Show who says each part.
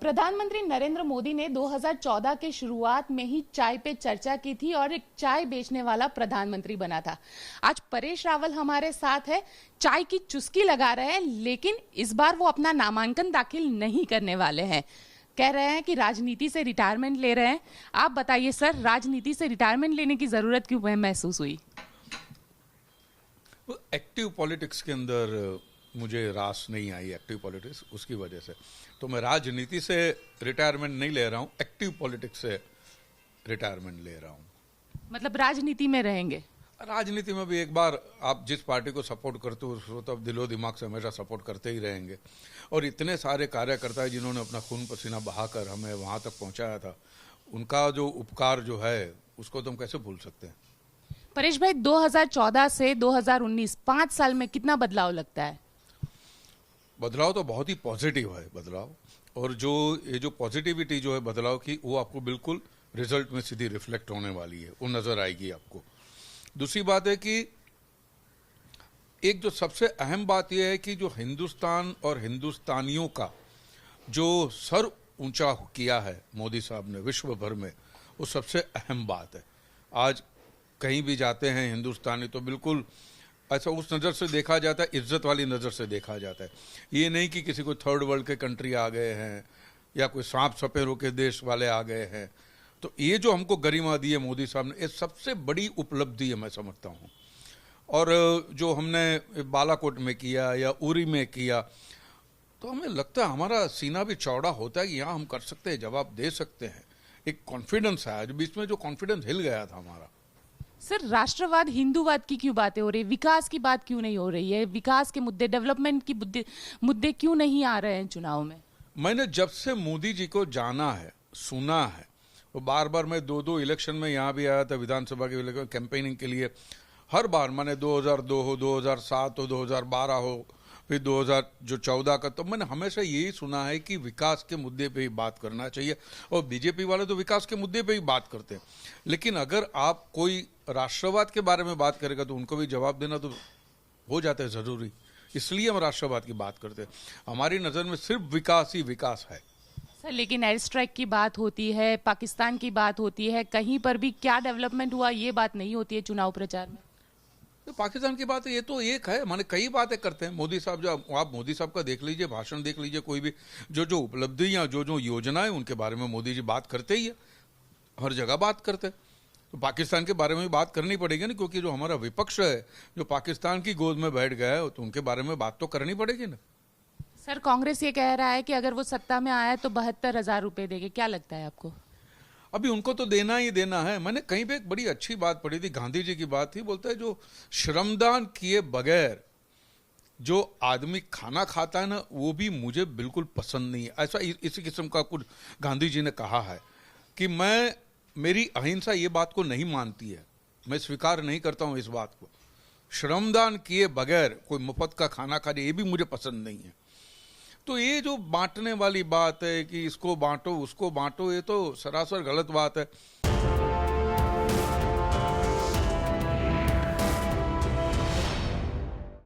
Speaker 1: प्रधानमंत्री नरेंद्र मोदी ने 2014 के शुरुआत में ही चाय पे चर्चा की थी और एक चाय बेचने वाला प्रधानमंत्री बना था। आज परेश रावल हमारे साथ है, चाय की चुस्की लगा रहे हैं, लेकिन इस बार वो अपना नामांकन दाखिल नहीं करने वाले हैं। कह रहे हैं कि राजनीति से रिटायरमेंट ले रहे हैं। आप बताइए सर, राजनीति से रिटायरमेंट लेने की जरूरत क्यों महसूस हुई?
Speaker 2: एक्टिव पॉलिटिक्स के अंदर मुझे रास नहीं आई, एक्टिव पॉलिटिक्स, उसकी वजह से तो मैं राजनीति से रिटायरमेंट नहीं ले रहा हूँ, एक्टिव पॉलिटिक्स से रिटायरमेंट ले रहा हूँ।
Speaker 1: मतलब राजनीति में रहेंगे?
Speaker 2: राजनीति में भी एक बार आप जिस पार्टी को सपोर्ट करते हो उसको तो दिलो दिमाग से हमेशा सपोर्ट करते ही रहेंगे। और इतने सारे कार्यकर्ता हैं जिन्होंने अपना खून पसीना बहाकर हमें वहाँ तक पहुँचाया था, उनका जो उपकार जो है उसको तो हम कैसे भूल सकते हैं।
Speaker 1: परेश भाई, 2014 से 2019 5 साल में कितना बदलाव लगता है?
Speaker 2: बदलाव तो बहुत ही पॉजिटिव है बदलाव, और जो ये जो पॉजिटिविटी जो है बदलाव की, वो आपको बिल्कुल रिजल्ट में सीधी रिफ्लेक्ट होने वाली है, वो नजर आएगी आपको। दूसरी बात है कि एक जो सबसे अहम बात यह है कि जो हिंदुस्तान और हिंदुस्तानियों का जो सर ऊंचा किया है मोदी साहब ने विश्व भर में, वो सबसे अहम बात है। आज कहीं भी जाते हैं हिंदुस्तानी तो बिल्कुल ऐसा उस नज़र से देखा जाता है, इज्जत वाली नज़र से देखा जाता है। ये नहीं कि किसी को थर्ड वर्ल्ड के कंट्री आ गए हैं या कोई सांप सपेरों के देश वाले आ गए हैं। तो ये जो हमको गरिमा दी है मोदी साहब ने, ये सबसे बड़ी उपलब्धि है मैं समझता हूँ। और जो हमने बालाकोट में किया या उरी में किया, तो हमें लगता है हमारा सीना भी चौड़ा होता है कि यहाँ हम कर सकते हैं, जवाब दे सकते हैं। एक कॉन्फिडेंस है, आज बीच में जो कॉन्फिडेंस हिल गया था हमारा।
Speaker 1: सर, राष्ट्रवाद हिंदूवाद की क्यों बातें हो रही है? विकास की बात क्यों नहीं हो रही है? विकास के मुद्दे, डेवलपमेंट की मुद्दे क्यों नहीं आ रहे हैं चुनाव में?
Speaker 2: मैंने जब से मोदी जी को जाना है, सुना है, वो बार बार मैं दो इलेक्शन में यहाँ भी आया था, विधानसभा के इलेक्शन कैंपेनिंग के लिए। हर बार मैंने 2002 हो, 2007 हो, 2012 हो, फिर 2014 का, तो मैंने हमेशा यही सुना है कि विकास के मुद्दे पे ही बात करना चाहिए। और बीजेपी वाले तो विकास के मुद्दे पे ही बात करते हैं, लेकिन अगर आप कोई राष्ट्रवाद के बारे में बात करेगा तो उनको भी जवाब देना तो हो जाता है ज़रूरी। इसलिए हम राष्ट्रवाद की बात करते हैं। हमारी नज़र में सिर्फ विकास ही विकास है।
Speaker 1: सर, लेकिन एयर स्ट्राइक की बात होती है, पाकिस्तान की बात होती है, कहीं पर भी क्या डेवलपमेंट हुआ ये बात नहीं होती है चुनाव प्रचार में।
Speaker 2: तो पाकिस्तान की बात ये तो एक है, माने कई बातें करते हैं मोदी साहब। जो आप मोदी साहब का देख लीजिए, भाषण देख लीजिए, कोई भी जो उपलब्धियां, जो योजनाएं, उनके बारे में मोदी जी बात करते ही है, हर जगह बात करते हैं। तो पाकिस्तान के बारे में भी बात करनी पड़ेगी ना, क्योंकि जो हमारा विपक्ष है जो पाकिस्तान की गोद में बैठ गया है, तो उनके बारे में बात तो करनी पड़ेगी ना।
Speaker 1: सर, कांग्रेस ये कह रहा है कि अगर वो सत्ता में आया तो 72,000 रुपए देंगे, क्या लगता है आपको?
Speaker 2: अभी उनको तो देना ही देना है। मैंने कहीं पे एक बड़ी अच्छी बात पढ़ी थी, गांधी जी की बात थी, बोलता है जो श्रमदान किए बगैर जो आदमी खाना खाता है ना, वो भी मुझे बिल्कुल पसंद नहीं है। ऐसा इसी किस्म का कुछ गांधी जी ने कहा है कि मेरी अहिंसा ये बात को नहीं मानती है, मैं स्वीकार नहीं करता हूं इस बात को। श्रमदान किए बगैर कोई मुफ्त का खाना खा रहे, ये भी मुझे पसंद नहीं है। तो ये जो बांटने वाली बात है कि इसको बांटो उसको बांटो, ये तो सरासर गलत बात है।